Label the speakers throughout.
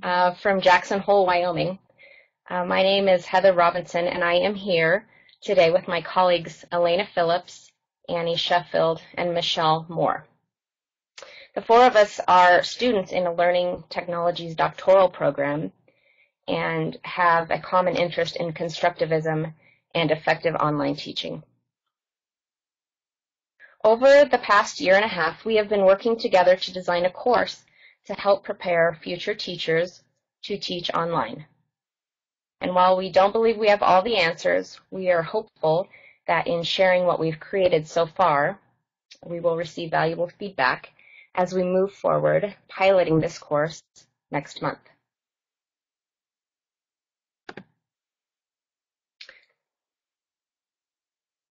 Speaker 1: from Jackson Hole, Wyoming. My name is Heather Robinson, and I am here today with my colleagues Elena Phillips, Annie Sheffield, and Michelle Moore. The four of us are students in a Learning Technologies doctoral program and have a common interest in constructivism and effective online teaching. Over the past year and a half, we have been working together to design a course to help prepare future teachers to teach online. And while we don't believe we have all the answers, we are hopeful that in sharing what we've created so far, we will receive valuable feedback as we move forward piloting this course next month.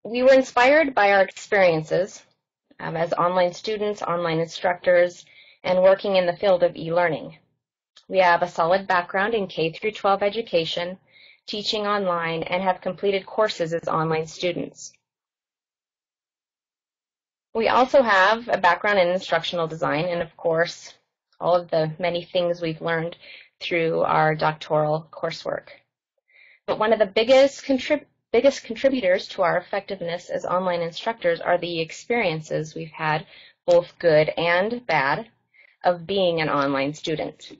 Speaker 1: We were inspired by our experiences as online students, online instructors, and working in the field of e-learning. We have a solid background in K-12 education, teaching online, and have completed courses as online students. We also have a background in instructional design and, of course, all of the many things we've learned through our doctoral coursework. But one of the biggest contributors to our effectiveness as online instructors are the experiences we've had, both good and bad, of being an online student.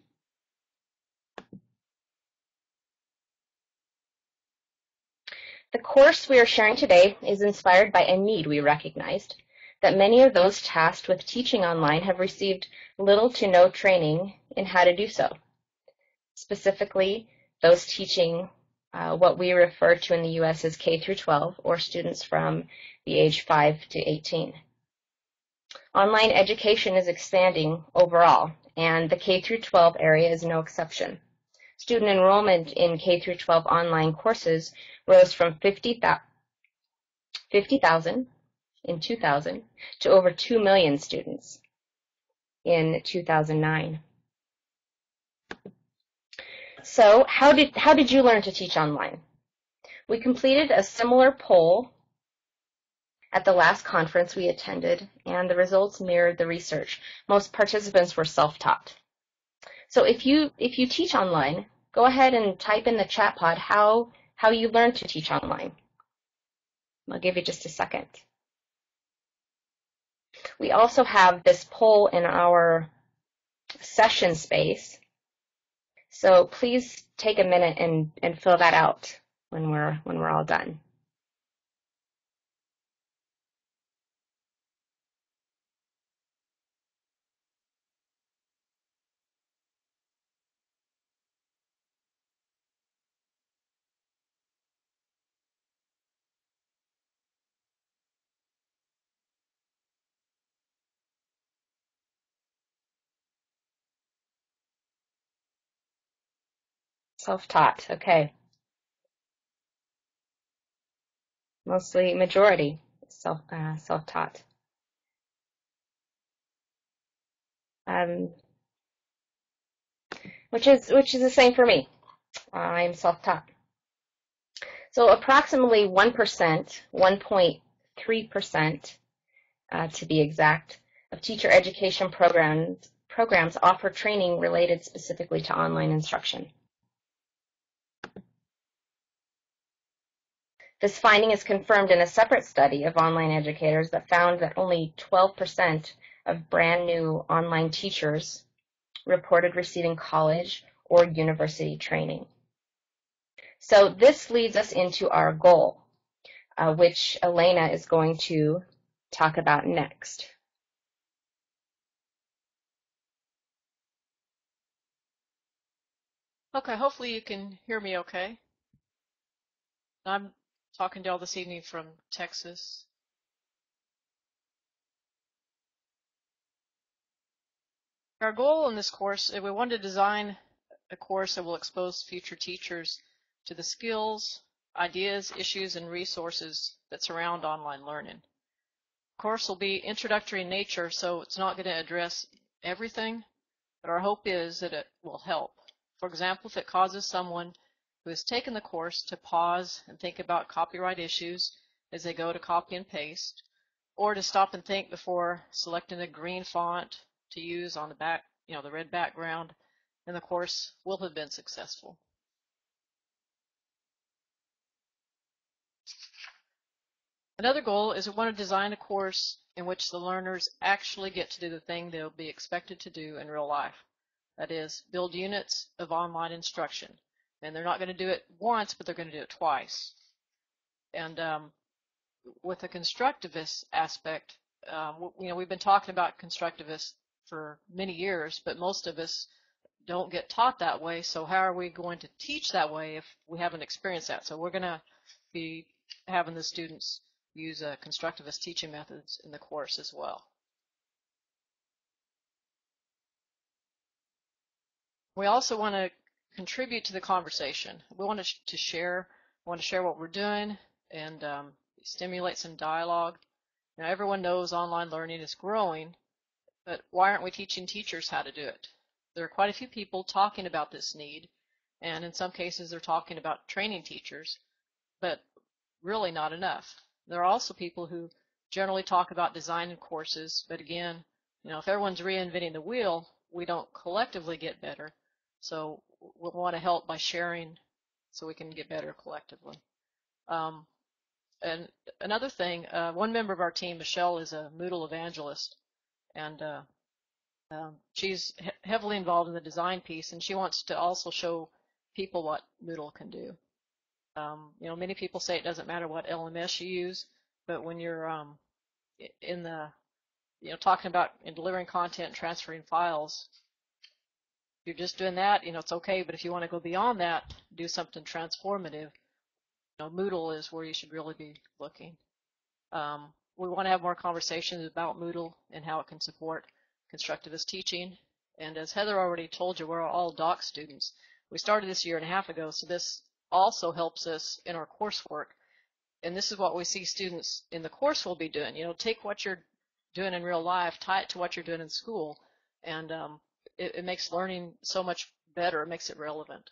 Speaker 1: The course we are sharing today is inspired by a need we recognized, that many of those tasked with teaching online have received little to no training in how to do so. Specifically, those teaching what we refer to in the U.S. as K-12, or students from the age 5 to 18. Online education is expanding overall, and the K-12 area is no exception. Student enrollment in K-12 online courses rose from 50,000 in 2000 to over 2 million students in 2009. So how did you learn to teach online? We completed a similar poll at the last conference we attended, and the results mirrored the research. Most participants were self-taught. So if you teach online, go ahead and type in the chat pod how you learned to teach online. I'll give you just a second. We also have this poll in our session space. So please take a minute and fill that out when we're all done. Self-taught, okay. Mostly majority self-taught. Which is the same for me. I'm self-taught. So approximately 1%, 1.3% to be exact, of teacher education programs offer training related specifically to online instruction. This finding is confirmed in a separate study of online educators that found that only 12% of brand new online teachers reported receiving college or university training. So this leads us into our goal, which Elena is going to talk about next.
Speaker 2: Okay, hopefully you can hear me okay. I'm talking to y'all this evening from Texas. Our goal in this course is we want to design a course that will expose future teachers to the skills, ideas, issues, and resources that surround online learning. The course will be introductory in nature, so it's not going to address everything, but our hope is that it will help. For example, if it causes someone who has taken the course to pause and think about copyright issues as they go to copy and paste, or to stop and think before selecting a green font to use on the back, the red background, and the course will have been successful. Another goal is we want to design a course in which the learners actually get to do the thing they'll be expected to do in real life. That is, build units of online instruction. And they're not going to do it once, but they're going to do it twice. And with the constructivist aspect, we've been talking about constructivists for many years, but most of us don't get taught that way. So how are we going to teach that way if we haven't experienced that? So we're going to be having the students use constructivist teaching methods in the course as well. We also want to contribute to the conversation. We want to share what we're doing and stimulate some dialogue. Now, everyone knows online learning is growing, but why aren't we teaching teachers how to do it? There are quite a few people talking about this need, and in some cases they're talking about training teachers, but really not enough. There are also people who generally talk about designing courses, but again, if everyone's reinventing the wheel, we don't collectively get better. So we'll want to help by sharing so we can get better collectively. And another thing, one member of our team, Michelle, is a Moodle evangelist, and she's heavily involved in the design piece, and she wants to also show people what Moodle can do. Many people say it doesn't matter what LMS you use, but when you're in the, talking about delivering content and transferring files, if you're just doing that, it's okay. But if you want to go beyond that, do something transformative, Moodle is where you should really be looking. We want to have more conversations about Moodle and how it can support constructivist teaching. And as Heather already told you, we're all doc students. We started this 1.5 years ago, so this also helps us in our coursework. And this is what we see students in the course will be doing. Take what you're doing in real life, tie it to what you're doing in school, and it makes learning so much better. It makes it relevant.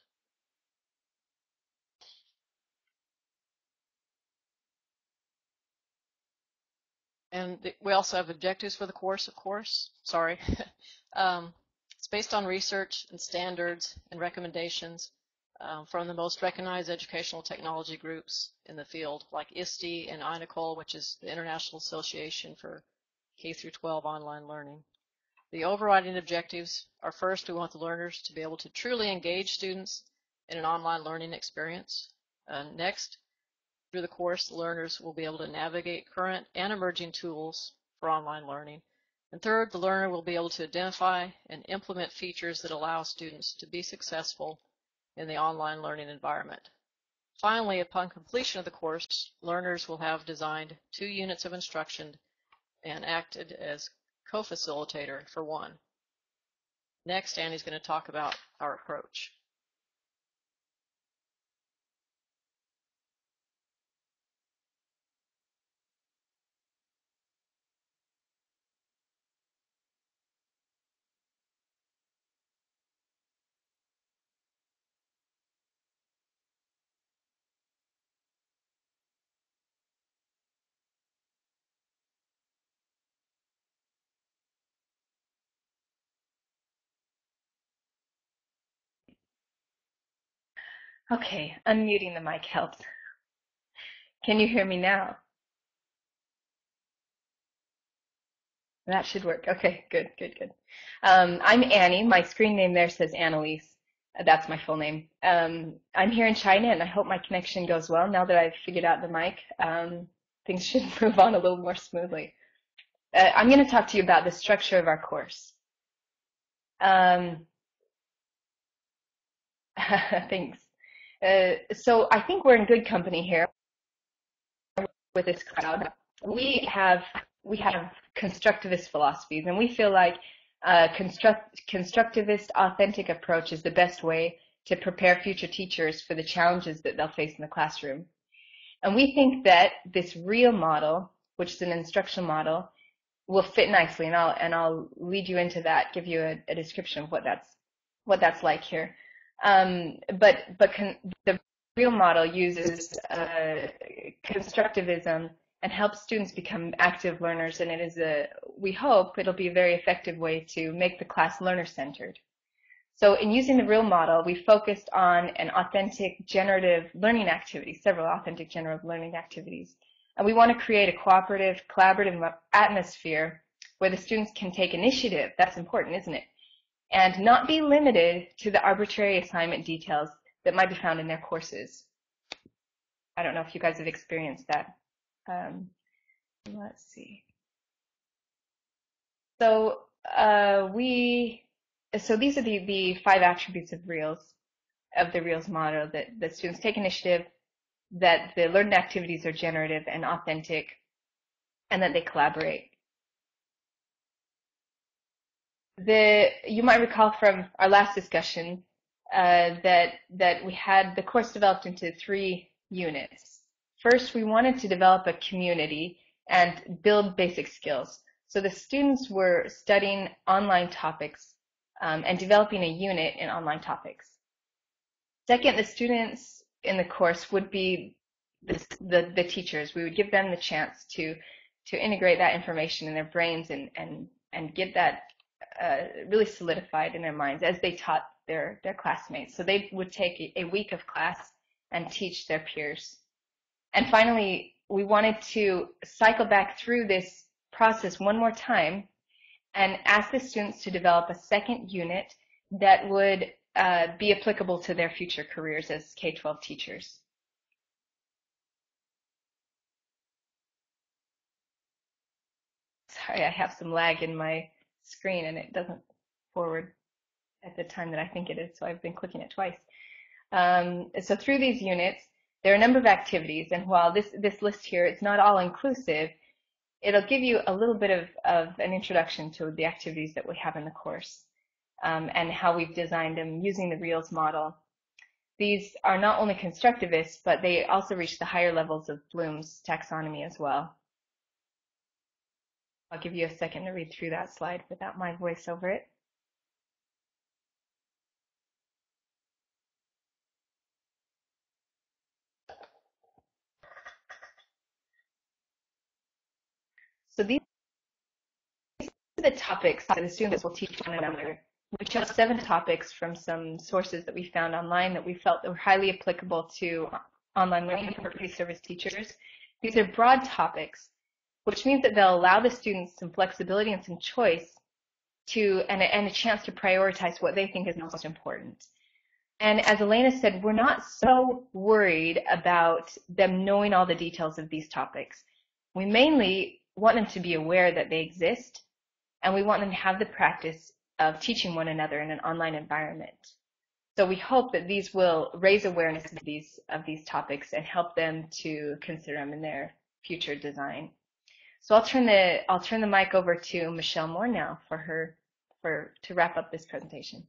Speaker 2: And we also have objectives for the course, of course. Sorry. It's based on research and standards and recommendations from the most recognized educational technology groups in the field, like ISTE and INACOL, which is the International Association for K-12 Online Learning. The overriding objectives are, first, we want the learners to be able to truly engage students in an online learning experience. Next, through the course, the learners will be able to navigate current and emerging tools for online learning. And third, the learner will be able to identify and implement features that allow students to be successful in the online learning environment. Finally, upon completion of the course, learners will have designed 2 units of instruction and acted as co-facilitator for one. Next, Annie's going to talk about our approach.
Speaker 3: Okay, unmuting the mic helps. Can you hear me now? That should work. Okay, good. I'm Annie. My screen name there says Annalise. That's my full name. I'm here in China, and I hope my connection goes well. Now that I've figured out the mic, things should move on a little more smoothly. I'm going to talk to you about the structure of our course. Thanks. So I think we're in good company here with this crowd. We have constructivist philosophies, and we feel like constructivist authentic approach is the best way to prepare future teachers for the challenges that they'll face in the classroom. And we think that this real model, which is an instruction model, will fit nicely, and I'll lead you into that, give you a description of what that's like here. But the real model uses constructivism and helps students become active learners, and we hope it'll be a very effective way to make the class learner-centered. So in using the real model, we focused on an authentic generative learning activity, several authentic generative learning activities. And we want to create a cooperative, collaborative atmosphere where the students can take initiative. That's important, isn't it? And not be limited to the arbitrary assignment details that might be found in their courses. I don't know if you guys have experienced that. Let's see. So these are the 5 attributes of the Reels model, that students take initiative, that the learned activities are generative and authentic, and that they collaborate. You might recall from our last discussion that we had the course developed into 3 units. First, we wanted to develop a community and build basic skills. So the students were studying online topics and developing a unit in online topics. Second, the students in the course would be the teachers. We would give them the chance to integrate that information in their brains and get that really solidified in their minds as they taught their classmates. So they would take a week of class and teach their peers. And finally, we wanted to cycle back through this process one more time and ask the students to develop a second unit that would be applicable to their future careers as K-12 teachers. Sorry, I have some lag in my screen and it doesn't forward at the time that I think it is, so I've been clicking it twice. So through these units, there are a number of activities, and while this list here is not all inclusive, it'll give you a little bit of an introduction to the activities that we have in the course and how we've designed them using the Reels model. These are not only constructivist, but they also reach the higher levels of Bloom's taxonomy as well. I'll give you a second to read through that slide without my voice over it. So these are the topics that the students will teach one another. We chose 7 topics from some sources that we found online that we felt were highly applicable to online learning for pre-service teachers. These are broad topics, which means that they'll allow the students some flexibility and some choice and a chance to prioritize what they think is most important. And as Elena said, we're not so worried about them knowing all the details of these topics. We mainly want them to be aware that they exist, and we want them to have the practice of teaching one another in an online environment. So we hope that these will raise awareness of these topics and help them to consider them in their future design. So I'll turn the mic over to Michelle Moore now to wrap up this presentation.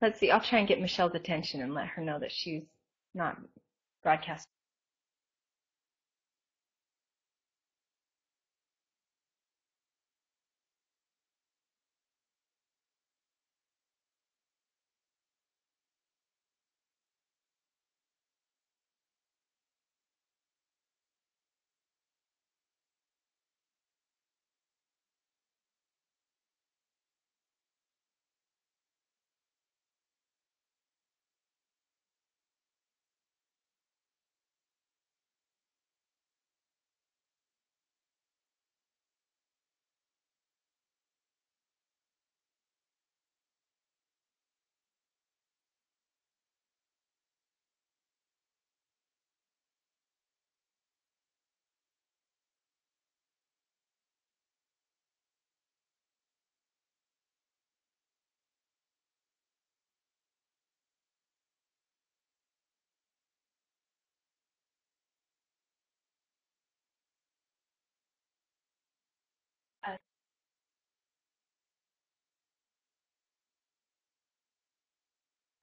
Speaker 3: Let's see, I'll try and get Michelle's attention and let her know that she's not broadcasting.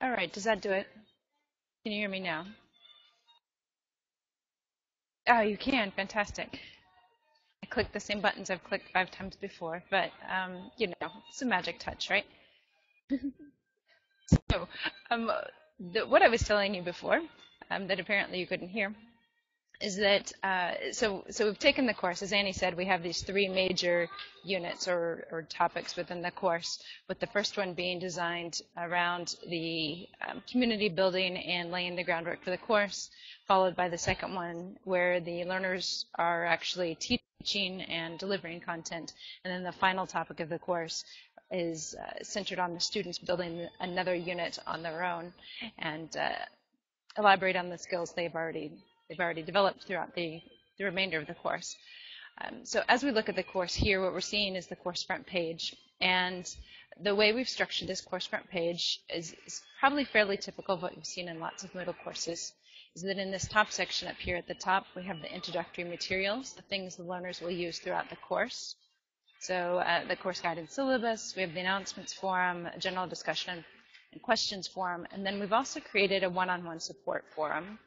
Speaker 4: All right, does that do it? Can you hear me now? Oh, you can. Fantastic. I clicked the same buttons I've clicked 5 times before, but you know, it's a magic touch, right? So, what I was telling you before, that apparently you couldn't hear, is that so we've taken the course. As Annie said, we have these 3 major units or topics within the course, with the first one being designed around the community building and laying the groundwork for the course, followed by the second one where the learners are actually teaching and delivering content, and then the final topic of the course is centered on the students building another unit on their own and elaborate on the skills they've already developed throughout the remainder of the course. So as we look at the course here, what we're seeing is the course front page. And the way we've structured this course front page is probably fairly typical of what you've seen in lots of Moodle courses, is that in this top section up here at the top, we have the introductory materials, the things the learners will use throughout the course. So the course guide and syllabus, we have the announcements forum, a general discussion and questions forum, and then we've also created a one-on-one support forum.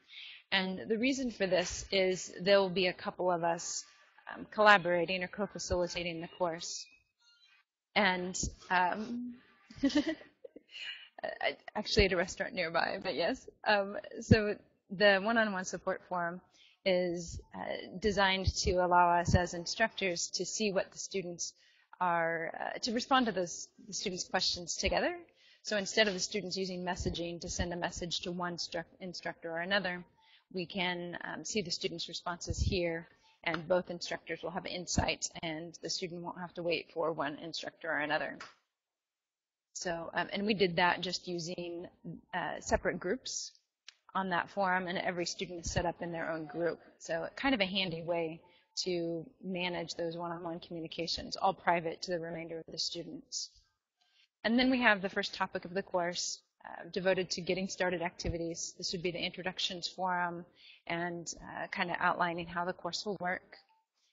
Speaker 4: And the reason for this is there will be a couple of us collaborating or co-facilitating the course. And actually at a restaurant nearby, but yes. So the one-on-one support forum is designed to allow us as instructors to see what the students are, to respond to the students' questions together. So instead of the students using messaging to send a message to one instructor or another, we can see the students' responses here, and both instructors will have insight, and the student won't have to wait for one instructor or another. So, and we did that just using separate groups on that forum, and every student is set up in their own group. So kind of a handy way to manage those one-on-one communications, all private to the remainder of the students. And then we have the first topic of the course devoted to getting started activities. This would be the introductions forum and kind of outlining how the course will work.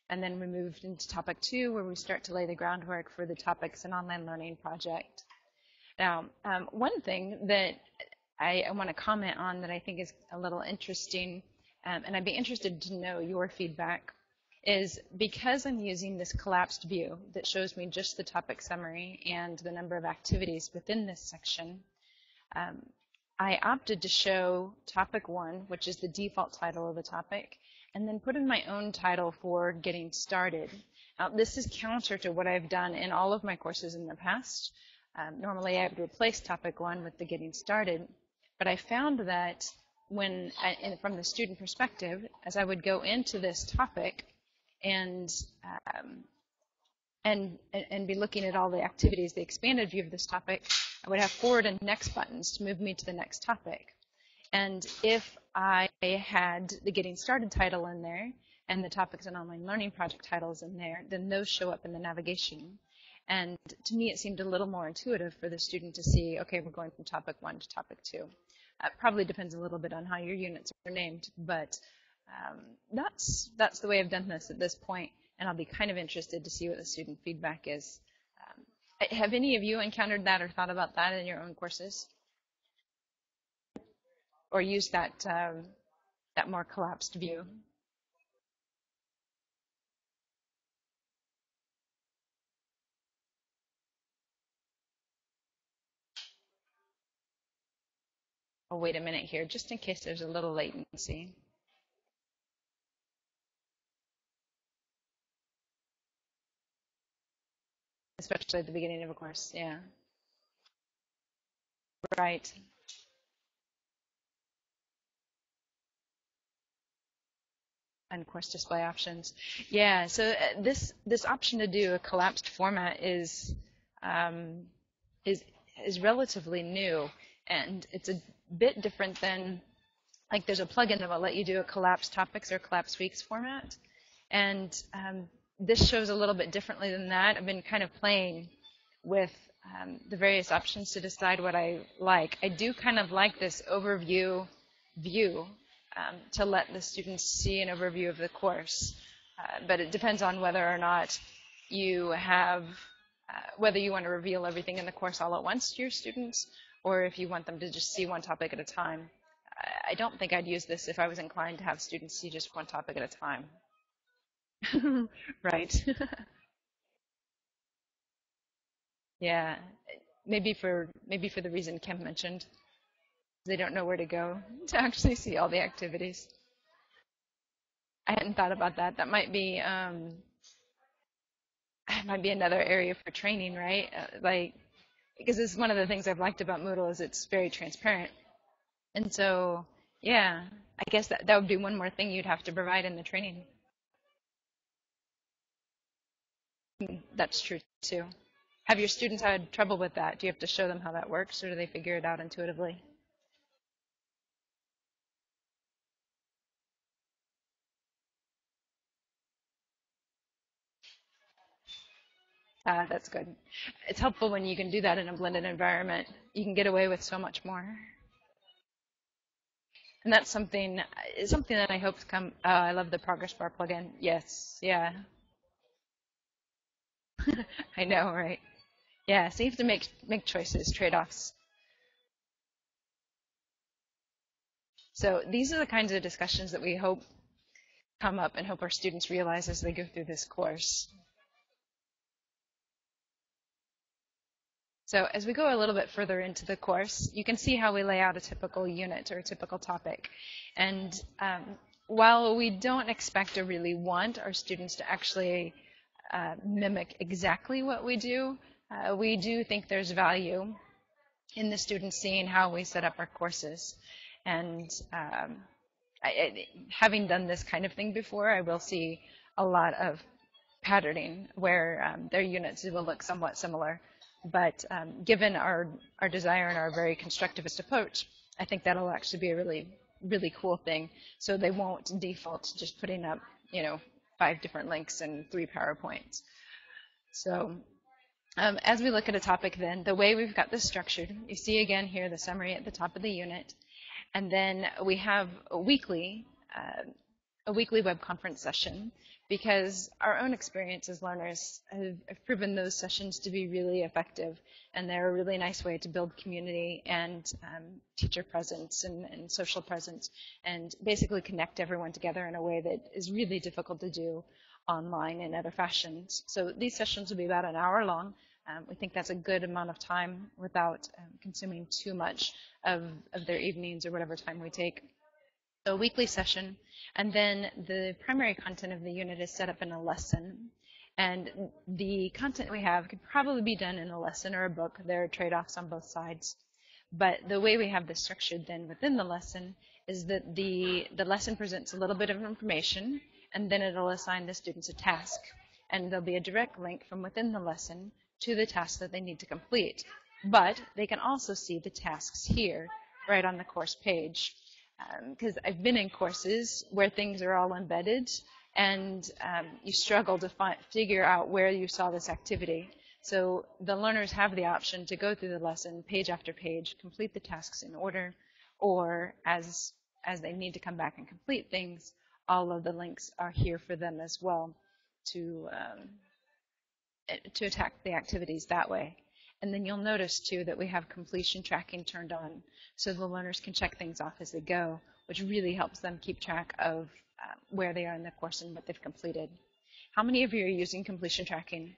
Speaker 4: And then we moved into topic 2, where we start to lay the groundwork for the topics and online learning project. Now, one thing that I want to comment on that I think is a little interesting, and I'd be interested to know your feedback, is because I'm using this collapsed view that shows me just the topic summary and the number of activities within this section, I opted to show topic 1, which is the default title of the topic, and then put in my own title for getting started. Now, this is counter to what I've done in all of my courses in the past. Normally, I would replace topic 1 with the getting started, but I found that when, from the student perspective, as I would go into this topic and be looking at all the activities, the expanded view of this topic, I would have forward and next buttons to move me to the next topic. And if I had the Getting Started title in there and the Topics and Online Learning Project titles in there, then those show up in the navigation. And to me, it seemed a little more intuitive for the student to see, okay, we're going from topic 1 to topic 2. It probably depends a little bit on how your units are named, but that's the way I've done this at this point, and I'll be kind of interested to see what the student feedback is. Have any of you encountered that or thought about that in your own courses? Or used that more collapsed view? Oh, wait a minute here, just in case there's a little latency. Especially at the beginning of a course, yeah. Right. And course display options. Yeah, so this option to do a collapsed format is relatively new, and it's a bit different than, like, there's a plugin that will let you do a collapsed topics or collapsed weeks format, and this shows a little bit differently than that. I've been kind of playing with the various options to decide what I like. I do kind of like this overview view to let the students see an overview of the course, but it depends on whether or not you have, whether you want to reveal everything in the course all at once to your students, or if you want them to just see one topic at a time. I don't think I'd use this if I was inclined to have students see just one topic at a time. Right. Yeah. Maybe for the reason Kim mentioned. They don't know where to go to actually see all the activities. I hadn't thought about that. That might be another area for training, right? Like, because this is one of the things I've liked about Moodle is it's very transparent. And so, yeah, I guess that would be one more thing you'd have to provide in the training. That's true too. Have your students had trouble with that? Do you have to show them how that works, or do they figure it out intuitively? That's good. It's helpful when you can do that in a blended environment. You can get away with so much more. And that's something that I hope to come. I love the progress bar plugin. Yes, yeah. I know, right? Yeah, so you have to make choices, trade-offs. So these are the kinds of discussions that we hope come up and hope our students realize as they go through this course. So as we go a little bit further into the course, you can see how we lay out a typical unit or a typical topic. And while we don't expect or really want our students to actually mimic exactly what we do think there's value in the students seeing how we set up our courses. And having done this kind of thing before, I will see a lot of patterning where their units will look somewhat similar. But given our desire and our very constructivist approach, I think that'll actually be a really, really cool thing. So they won't default to just putting up, 5 different links and 3 PowerPoints. So as we look at a topic then, the way we've got this structured, you see again here the summary at the top of the unit. And then we have a weekly web conference session, because our own experience as learners have proven those sessions to be really effective, and they're a really nice way to build community and teacher presence and social presence, and basically connect everyone together in a way that is really difficult to do online in other fashions. So these sessions will be about an hour long. We think that's a good amount of time without consuming too much of their evenings or whatever time we take. So a weekly session, and then the primary content of the unit is set up in a lesson. And the content we have could probably be done in a lesson or a book. There are trade-offs on both sides. But the way we have this structured then within the lesson is that the lesson presents a little bit of information, and then it'll assign the students a task. And there'll be a direct link from within the lesson to the task that they need to complete. But they can also see the tasks here, right on the course page. Because I've been in courses where things are all embedded, and you struggle to figure out where you saw this activity. So the learners have the option to go through the lesson page after page, complete the tasks in order, or as they need to come back and complete things, all of the links are here for them as well to attack the activities that way. And then you'll notice, too, that we have completion tracking turned on, so the learners can check things off as they go, which really helps them keep track of where they are in the course and what they've completed. How many of you are using completion tracking?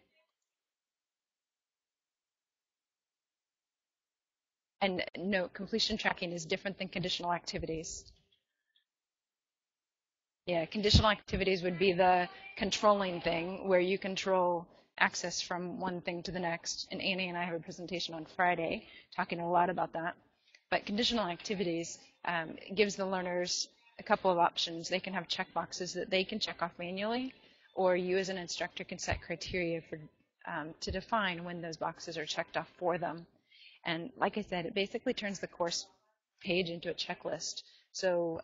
Speaker 4: And no, completion tracking is different than conditional activities. Yeah, conditional activities would be the controlling thing, where you control access from one thing to the next. And Annie and I have a presentation on Friday talking a lot about that. But conditional activities gives the learners a couple of options. They can have checkboxes that they can check off manually, or you as an instructor can set criteria for to define when those boxes are checked off for them. And like I said, it basically turns the course page into a checklist. So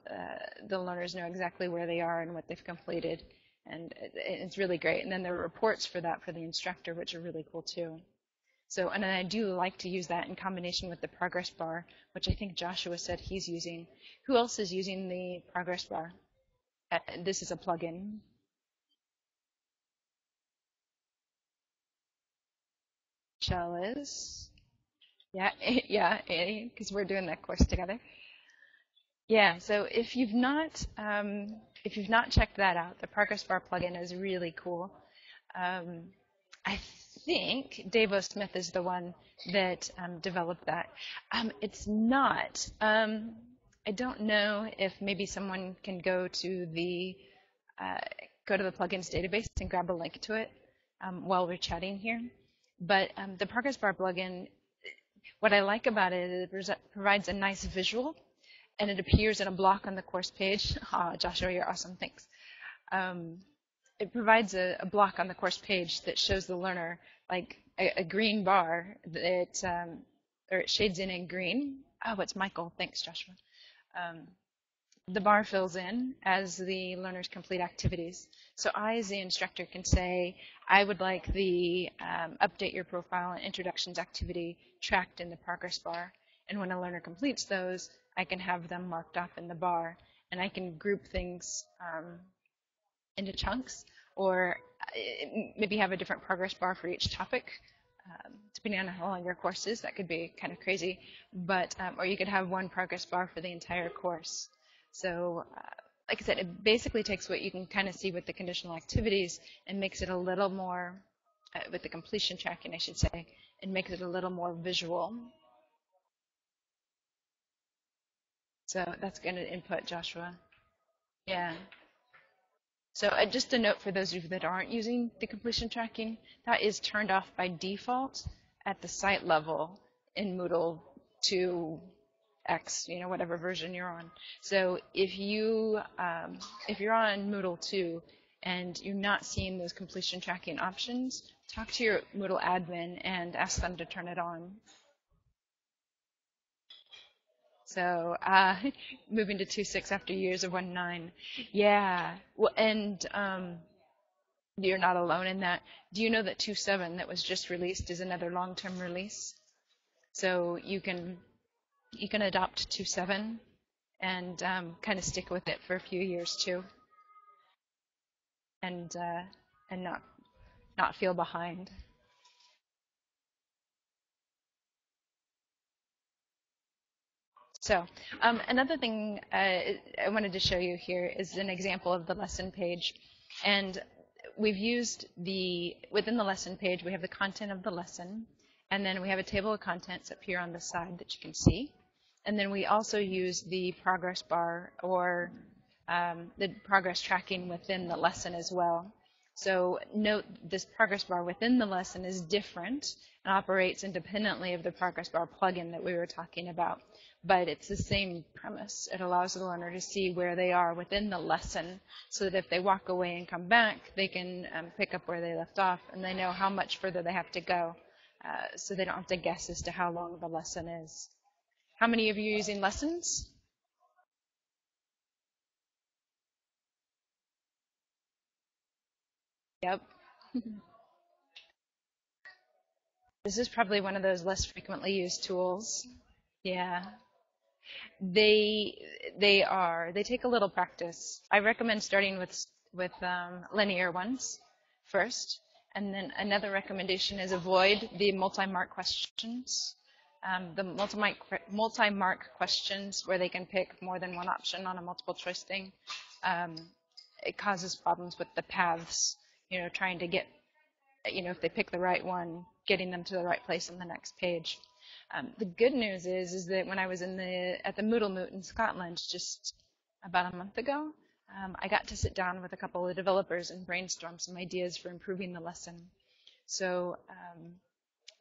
Speaker 4: the learners know exactly where they are and what they've completed. And it's really great. And then there are reports for that for the instructor, which are really cool too. So, and I do like to use that in combination with the progress bar, which I think Joshua said he's using. Who else is using the progress bar? This is a plugin. Michelle is. Yeah, yeah, Annie, because we're doing that course together. Yeah, so if you've not checked that out, the Progress Bar plugin is really cool. I think Dave O. Smith is the one that developed that. It's not. I don't know if maybe someone can go to the plugins database and grab a link to it while we're chatting here. But the Progress Bar plugin, what I like about it is it provides a nice visual, and it appears in a block on the course page. Joshua, you're awesome, thanks. It provides a block on the course page that shows the learner like a green bar that, or it shades in green. Oh, it's Michael, thanks, Joshua. The bar fills in as the learners complete activities. So I, as the instructor, can say, I would like the update your profile and introductions activity tracked in the progress bar. And when a learner completes those, I can have them marked off in the bar. And I can group things into chunks, or maybe have a different progress bar for each topic. Depending on how long your course is, that could be kind of crazy. But or you could have one progress bar for the entire course. So, like I said, it basically takes what you can kind of see with the conditional activities and makes it a little more, with the completion tracking, I should say, and makes it a little more visual. So that's going to input, Joshua. Yeah. So just a note for those of you that aren't using the completion tracking, that is turned off by default at the site level in Moodle 2X, whatever version you're on. So if you're on Moodle 2 and you're not seeing those completion tracking options, talk to your Moodle admin and ask them to turn it on. So moving to 2.6 after years of 1.9. Yeah. Well, and you're not alone in that. Do you know that 2.7 that was just released is another long-term release? So you can adopt 2.7 and kind of stick with it for a few years too, and not feel behind. So another thing I wanted to show you here is an example of the lesson page. And we've used within the lesson page, we have the content of the lesson, and then we have a table of contents up here on the side that you can see. And then we also use the progress bar or the progress tracking within the lesson as well. So note this progress bar within the lesson is different and operates independently of the progress bar plugin that we were talking about. But it's the same premise. It allows the learner to see where they are within the lesson so that if they walk away and come back, they can pick up where they left off, and they know how much further they have to go, so they don't have to guess as to how long the lesson is. How many of you are using lessons? Yep. This is probably one of those less frequently used tools. Yeah. They take a little practice. I recommend starting with linear ones first, and then another recommendation is avoid the multi-mark questions. The multi-mark questions where they can pick more than one option on a multiple choice thing. It causes problems with the paths, trying to get, if they pick the right one, getting them to the right place on the next page. The good news is that when I was at the iMoot in Scotland just about a month ago, I got to sit down with a couple of developers and brainstorm some ideas for improving the lesson. So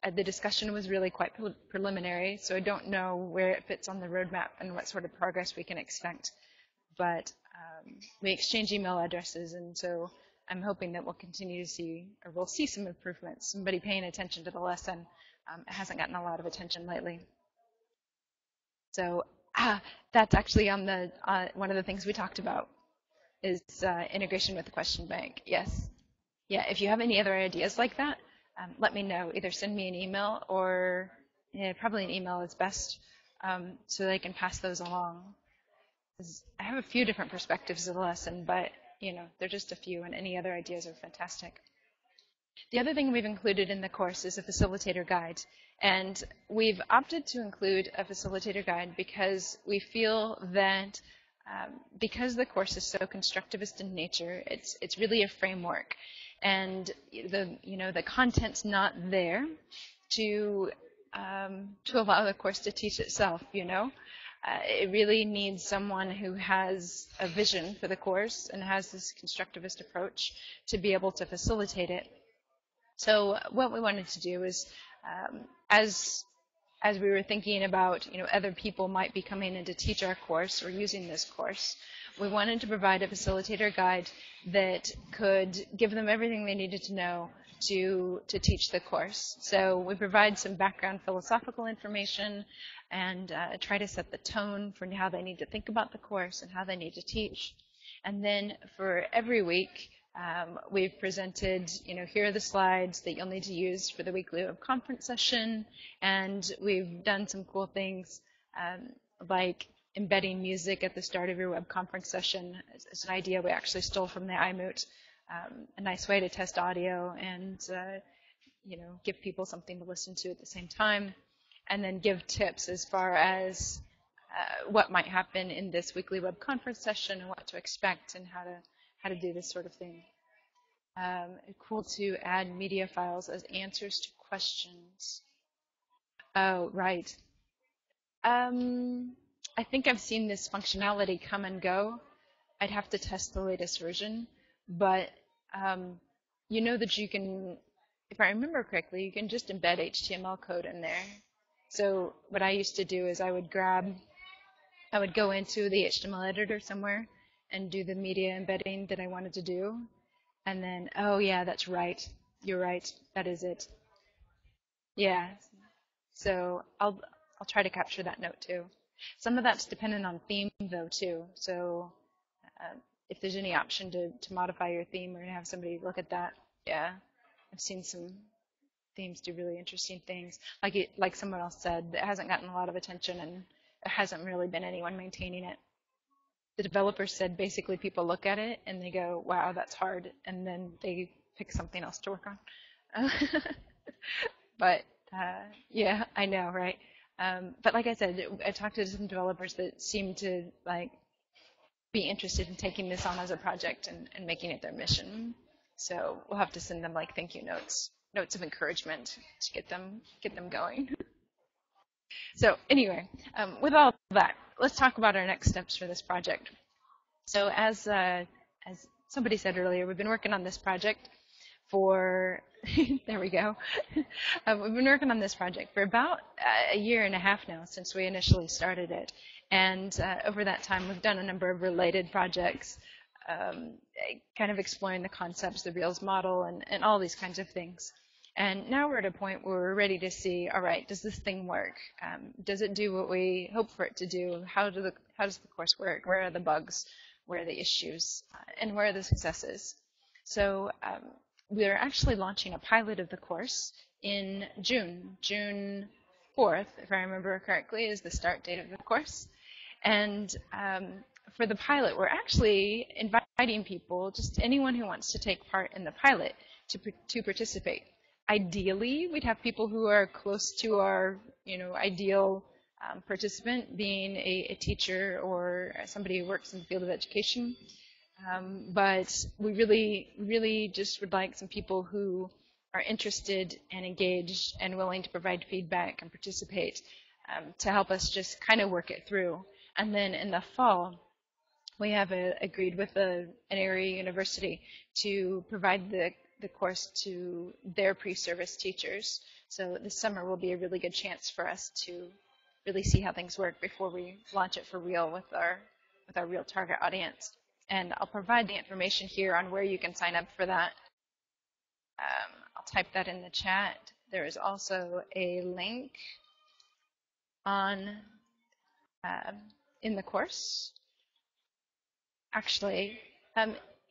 Speaker 4: the discussion was really quite preliminary, so I don't know where it fits on the roadmap and what sort of progress we can expect. But we exchange email addresses, and so I'm hoping that we'll continue to see, or we'll see some improvements, somebody paying attention to the lesson. It hasn't gotten a lot of attention lately. So that's actually on the one of the things we talked about is integration with the question bank. Yes. Yeah, if you have any other ideas like that, let me know. Either send me an email or probably an email is best, so they can pass those along. I have a few different perspectives of the lesson, but they're just a few, and any other ideas are fantastic. The other thing we've included in the course is a facilitator guide. And we've opted to include a facilitator guide because we feel that because the course is so constructivist in nature, it's really a framework. And the content's not there to allow the course to teach itself, It really needs someone who has a vision for the course and has this constructivist approach to be able to facilitate it. So what we wanted to do is, as we were thinking about, other people might be coming in to teach our course or using this course, we wanted to provide a facilitator guide that could give them everything they needed to know to teach the course. So we provide some background philosophical information and try to set the tone for how they need to think about the course and how they need to teach. And then for every week, we've presented, here are the slides that you'll need to use for the weekly web conference session, and we've done some cool things like embedding music at the start of your web conference session. It's an idea we actually stole from the iMoot, a nice way to test audio and, give people something to listen to at the same time, and then give tips as far as what might happen in this weekly web conference session and what to expect and how to do this sort of thing. Cool to add media files as answers to questions. Oh, right. I think I've seen this functionality come and go. I'd have to test the latest version, but you know that you can, if I remember correctly, you can just embed HTML code in there. So what I used to do is I would go into the HTML editor somewhere and do the media embedding that I wanted to do. And then, oh yeah, that's right. You're right. That is it. Yeah. So I'll try to capture that note too. Some of that's dependent on theme though too. So if there's any option to modify your theme or to have somebody look at that, yeah. I've seen some themes do really interesting things. Like someone else said, it hasn't gotten a lot of attention and there hasn't really been anyone maintaining it. The developers said basically people look at it and they go, wow, that's hard, and then they pick something else to work on. But yeah, I know, right? But like I said, I talked to some developers that seem to be interested in taking this on as a project and making it their mission. So we'll have to send them thank you notes of encouragement to get them going. So anyway, with all that, let's talk about our next steps for this project. So as somebody said earlier, we've been working on this project for, there we go. We've been working on this project for about a year and a half now since we initially started it. And over that time, we've done a number of related projects, kind of exploring the concepts, the Reels model, and all these kinds of things. And now we're at a point where we're ready to see, all right, does this thing work? Does it do what we hope for it to do? How does the course work? Where are the bugs? Where are the issues? And where are the successes? So we're actually launching a pilot of the course in June. June 4th, if I remember correctly, is the start date of the course. And for the pilot, we're actually inviting people, just anyone who wants to take part in the pilot, to participate. Ideally, we'd have people who are close to our, ideal participant, being a teacher or somebody who works in the field of education. But we really just would like some people who are interested and engaged and willing to provide feedback and participate to help us just kind of work it through. And then in the fall, we have agreed with an area university to provide the course to their pre-service teachers. So this summer will be a really good chance for us to really see how things work before we launch it for real with our real target audience. And I'll provide the information here on where you can sign up for that. I'll type that in the chat. There is also a link on in the course. Actually,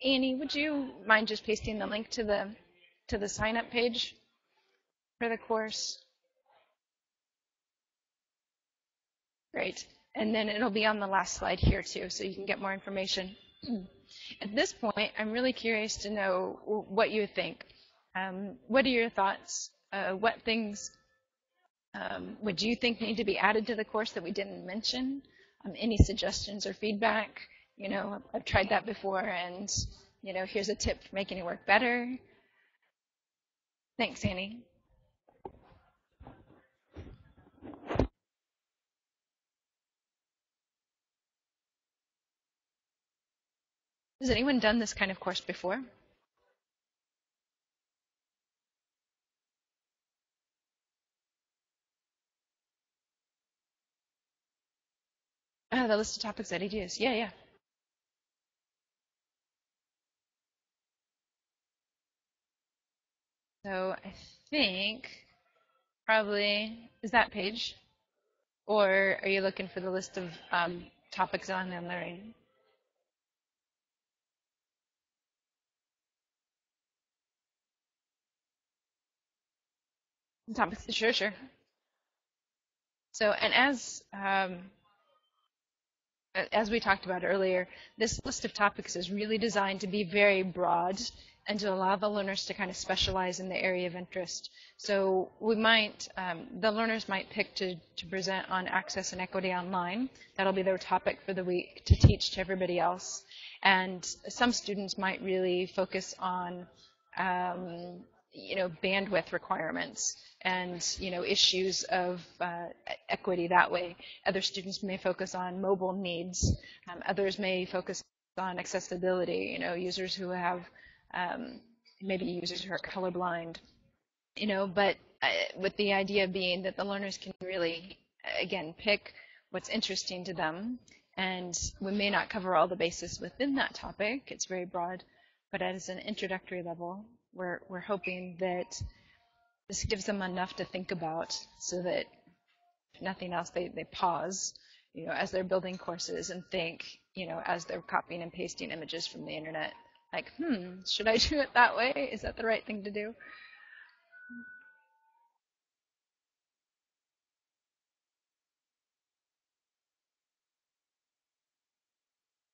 Speaker 4: Annie, would you mind just pasting the link to the sign-up page for the course? Great. And then it'll be on the last slide here too, so you can get more information. At this point, I'm really curious to know what you think. What are your thoughts? What things would you think need to be added to the course that we didn't mention? Any suggestions or feedback? I've tried that before, and here's a tip for making it work better. Thanks, Annie. Has anyone done this kind of course before? The list of topics that I'd use. Yeah. So I think probably, is that page? Or are you looking for the list of topics on online learning? Topics, sure. So, and as we talked about earlier, this list of topics is really designed to be very broad and to allow the learners to kind of specialize in the area of interest. So the learners might pick to present on access and equity online. That'll be their topic for the week to teach to everybody else. And some students might really focus on bandwidth requirements and issues of equity that way. Other students may focus on mobile needs. Others may focus on accessibility. Users who have maybe users who are colorblind. But with the idea being that the learners can really again pick what's interesting to them, and we may not cover all the bases within that topic. It's very broad, but as an introductory level, we're hoping that this gives them enough to think about, so that if nothing else, they pause, as they're building courses and think, as they're copying and pasting images from the internet, like, should I do it that way? Is that the right thing to do?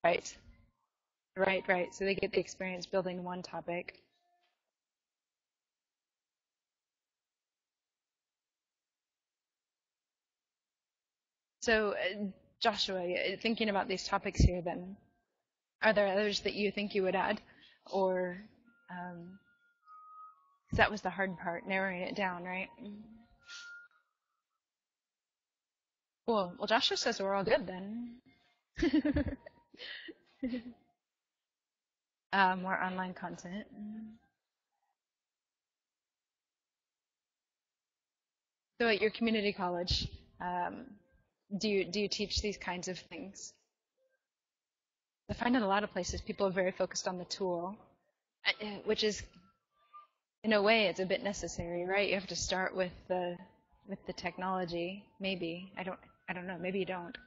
Speaker 4: Right. So they get the experience building one topic. So, Joshua, thinking about these topics here, then, are there others that you think you would add? Or, 'cause that was the hard part, narrowing it down, right? Cool. Well, Joshua says we're all good then. More online content. So at your community college, do you teach these kinds of things? I find in a lot of places people are very focused on the tool, which is, in a way, it's a bit necessary, right? You have to start with the technology. Maybe I don't know. Maybe you don't.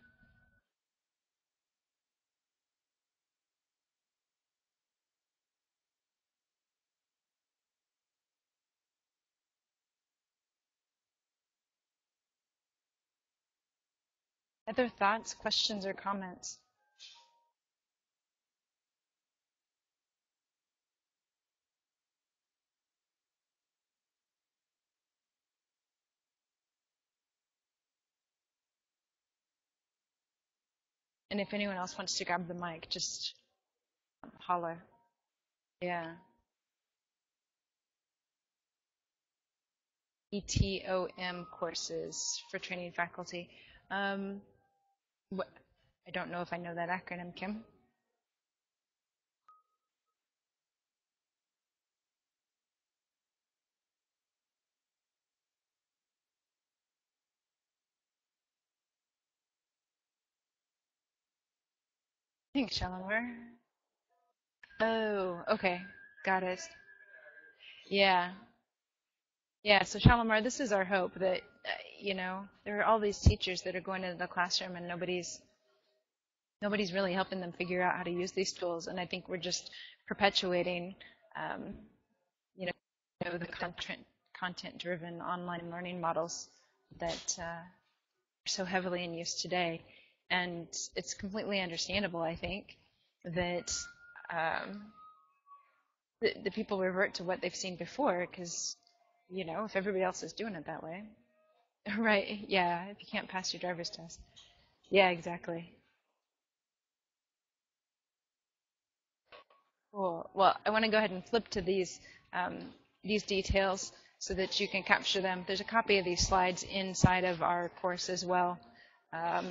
Speaker 4: Other thoughts, questions, or comments? And if anyone else wants to grab the mic, just holler. Yeah. ETOM courses for training faculty. I don't know if I know that acronym, Kim. Thanks, Shalimar. Oh, okay. Got it. Yeah. Yeah, so Shalimar, this is our hope that, there are all these teachers that are going into the classroom and nobody's really helping them figure out how to use these tools. And I think we're just perpetuating, the content-driven online learning models that are so heavily in use today. And it's completely understandable, I think, that the people revert to what they've seen before, because, you know, if everybody else is doing it that way. Right, yeah, if you can't pass your driver's test. Yeah, exactly. Cool. Well, I want to go ahead and flip to these details so that you can capture them. There's a copy of these slides inside of our course as well, that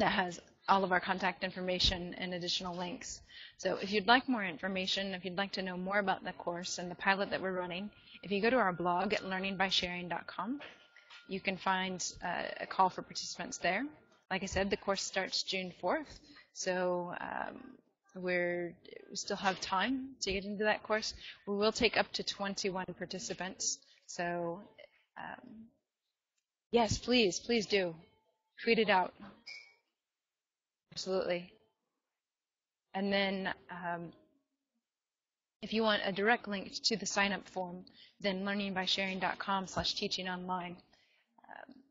Speaker 4: has all of our contact information and additional links. So if you'd like more information, if you'd like to know more about the course and the pilot that we're running, if you go to our blog at learningbysharing.com, you can find a call for participants there. Like I said, the course starts June 4th, so we still have time to get into that course. We will take up to 21 participants, so yes, please do. Tweet it out. Absolutely. And then if you want a direct link to the sign-up form, then learningbysharing.com/teachingonline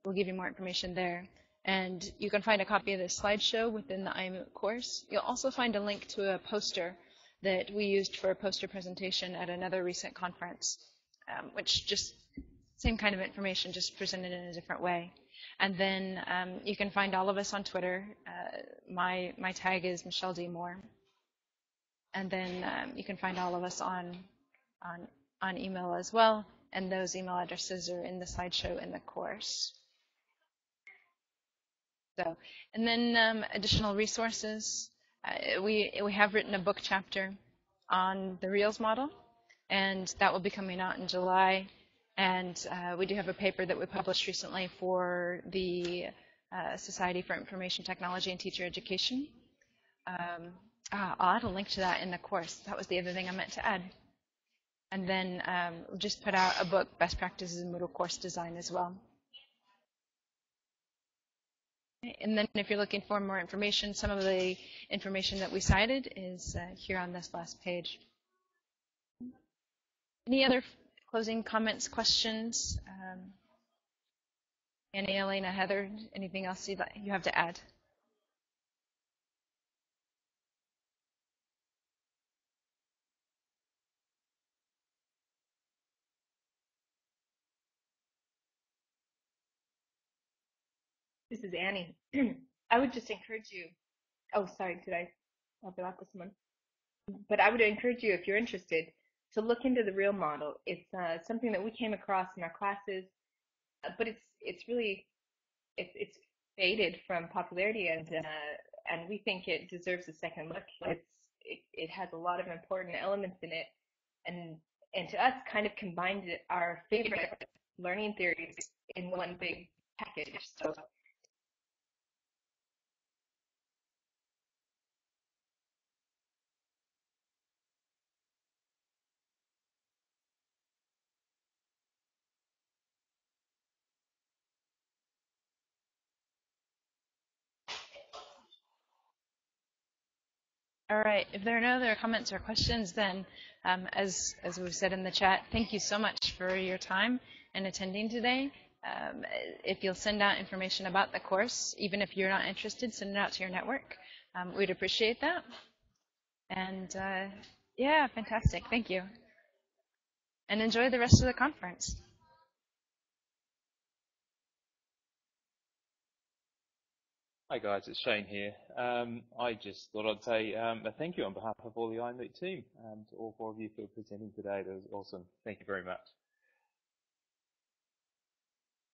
Speaker 4: will give you more information there. And you can find a copy of this slideshow within the iMoot course. You'll also find a link to a poster that we used for a poster presentation at another recent conference, which just same kind of information, just presented in a different way. And then you can find all of us on Twitter. My tag is Michelle D. Moore. And then you can find all of us on email as well, and those email addresses are in the slideshow in the course. So, and then additional resources. We have written a book chapter on the Reels model, and that will be coming out in July. And we do have a paper that we published recently for the Society for Information Technology and Teacher Education. I'll add a link to that in the course. That was the other thing I meant to add. And then we'll just put out a book, Best Practices in Moodle Course Design as well. And then if you're looking for more information, some of the information that we cited is here on this last page. Any other closing comments, questions? Annie, Elena, Heather, anything else you have to add?
Speaker 3: This is Annie. I would just encourage you. Oh, sorry, did I overlap with someone? But I would encourage you, if you're interested, to look into the real model. It's something that we came across in our classes, but it's really it's faded from popularity, and we think it deserves a second look. It has a lot of important elements in it, and to us, kind of combined our favorite learning theories in one big package. So.
Speaker 4: All right, if there are no other comments or questions, then as we've said in the chat, thank you so much for your time and attending today. If you'll send out information about the course, even if you're not interested, send it out to your network. We'd appreciate that. And yeah, fantastic, thank you. And enjoy the rest of the conference.
Speaker 5: Hi guys, it's Shane here. I just thought I'd say a thank you on behalf of all the iMoot team to all four of you for presenting today. That was awesome. Thank you very much.